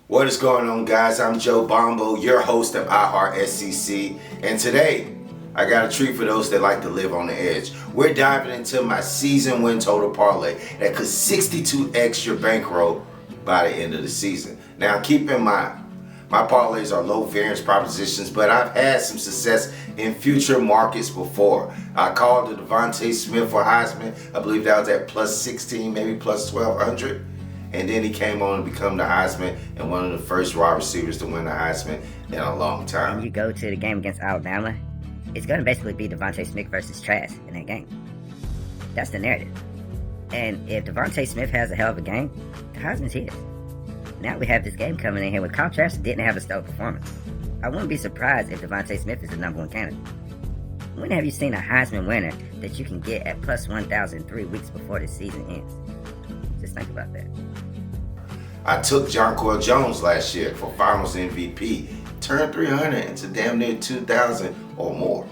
What is going on, guys? I'm Joe Bombo, your host of IHeartSEC, and today I got a treat for those that like to live on the edge. We're diving into my season win total parlay that could 62x your bankroll by the end of the season. Now, keep in mind, my parlays are low variance propositions, but I've had some success in future markets before. I called the Devontae Smith for Heisman. I believe that was at plus 16, maybe plus 1,200. And then he came on to become the Heisman and one of the first wide receivers to win the Heisman in a long time. When you go to the game against Alabama, it's going to basically be Devontae Smith versus Trash in that game. That's the narrative. And if Devontae Smith has a hell of a game, the Heisman's his. Now we have this game coming in here with Kyle Trask didn't have a stellar performance. I wouldn't be surprised if Devontae Smith is the number one candidate. When have you seen a Heisman winner that you can get at plus 1,000 3 weeks before the season ends? Just think about that. I took Jonquel Jones last year for Finals MVP. Turned 300 into damn near 2,000 or more.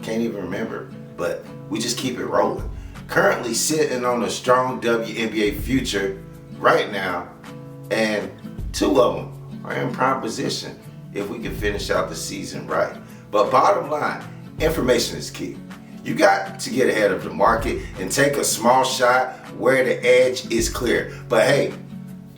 Can't even remember, but we just keep it rolling. Currently sitting on a strong WNBA future right now, and two of them are in prime position if we can finish out the season right. But bottom line, information is key. You got to get ahead of the market and take a small shot where the edge is clear. But hey,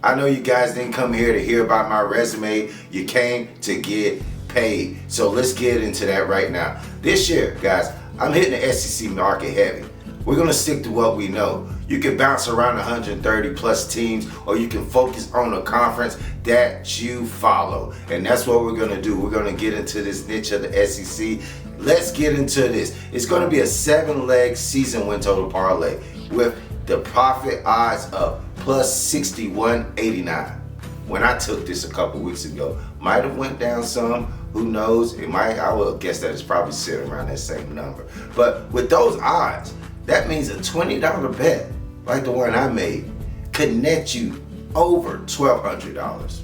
I know you guys didn't come here to hear about my resume. You came to get paid. So let's get into that right now. This year, guys, I'm hitting the SEC market heavy. We're going to stick to what we know. You can bounce around 130 plus teams, or you can focus on a conference that you follow. And that's what we're going to do. We're going to get into this niche of the SEC. Let's get into this. It's going to be a 7-leg season win total parlay with the profit odds of plus 61.89. When I took this a couple weeks ago, might have went down some. Who knows? It might. I will guess that it's probably sitting around that same number. But with those odds, that means a $20 bet, like the one I made, could net you over $1,200.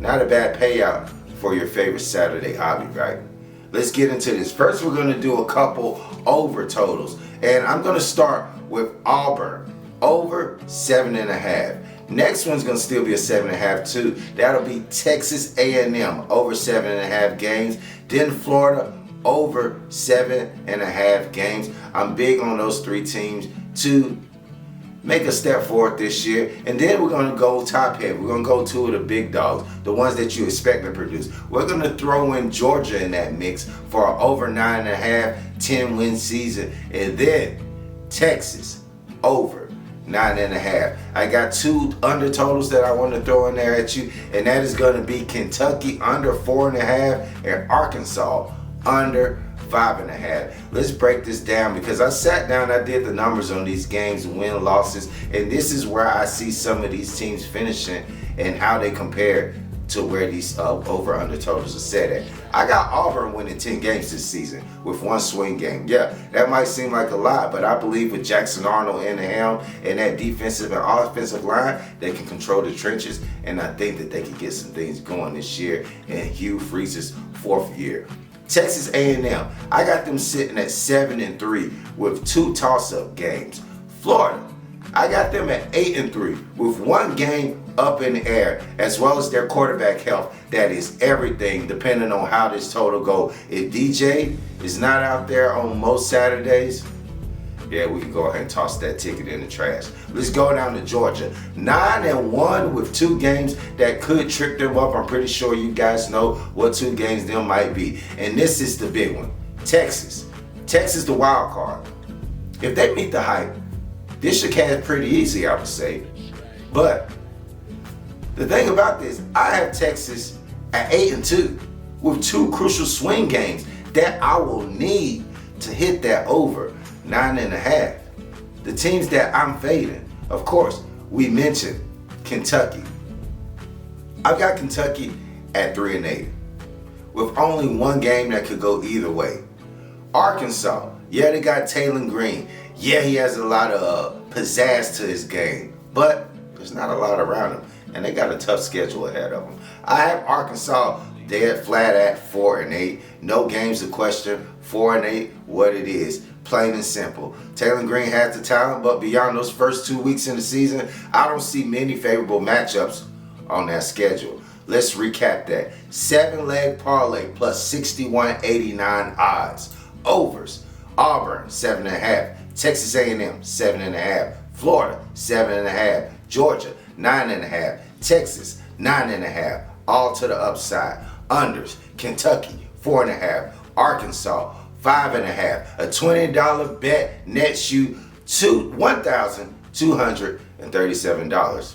Not a bad payout for your favorite Saturday hobby, right? Let's get into this. First, we're going to do a couple over totals. And I'm going to start with Auburn, over 7.5. Next one's going to still be a 7.5 too. That'll be Texas A&M, over 7.5 games. Then Florida, over 7.5 games. I'm big on those three teams to make a step forward this year. And then we're going to go top heavy. We're going to go two of the big dogs, the ones that you expect to produce. We're going to throw in Georgia in that mix for an over 9.5, 10-win season. And then Texas, over 9.5. I got two under totals that I want to throw in there at you, and that is going to be Kentucky under 4.5 and Arkansas under 5.5. Let's break this down because I sat down, I did the numbers on these games, win, losses, and this is where I see some of these teams finishing and how they compare to where these over under totals are set at. I got Auburn winning 10 games this season with one swing game. Yeah, that might seem like a lot, but I believe with Jackson Arnold in the helm and that defensive and offensive line, they can control the trenches, and I think that they can get some things going this year in Hugh Freeze's fourth year. Texas A&M, I got them sitting at 7-3 with two toss-up games. Florida, I got them at 8-3 with one game up in the air, as well as their quarterback health. That is everything, depending on how this total go. If DJ is not out there on most Saturdays, yeah, we can go ahead and toss that ticket in the trash. Let's go down to Georgia. 9-1 with two games that could trip them up. I'm pretty sure you guys know what two games them might be. And this is the big one. Texas. Texas, the wild card. If they meet the hype, this should catch pretty easy, I would say. But the thing about this, I have Texas at 8-2 with two crucial swing games that I will need to hit that over 9.5. The teams that I'm fading, of course, we mentioned Kentucky. I've got Kentucky at 3-8 with only one game that could go either way. Arkansas, yeah, they got Taylor Green. Yeah, he has a lot of pizzazz to his game, but there's not a lot around him, and they got a tough schedule ahead of them. I have Arkansas dead flat at 4-8. No games to question. 4-8, what it is. Plain and simple. Taylor Green has the talent, but beyond those first 2 weeks in the season, I don't see many favorable matchups on that schedule. Let's recap that. 7-leg parlay plus 61.89 odds. Overs. Auburn 7.5. Texas A&M 7.5. Florida 7.5. Georgia 9.5. Texas 9.5. All to the upside. Unders. Kentucky 4.5. Arkansas 5.5. A $20 bet nets you to $1,237.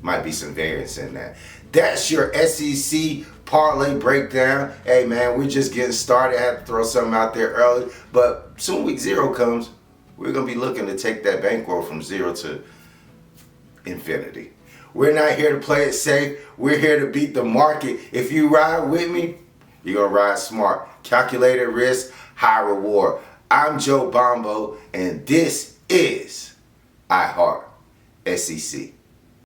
Might be some variance in that. That's your SEC parlay breakdown. Hey man, we're just getting started. I had to throw something out there early, but soon week 0 comes, we're gonna be looking to take that bankroll from 0 to infinity. We're not here to play it safe. We're here to beat the market. If you ride with me, you're gonna ride smart. Calculated risk, high reward. I'm Joe Bombo, and this is iHeartSEC.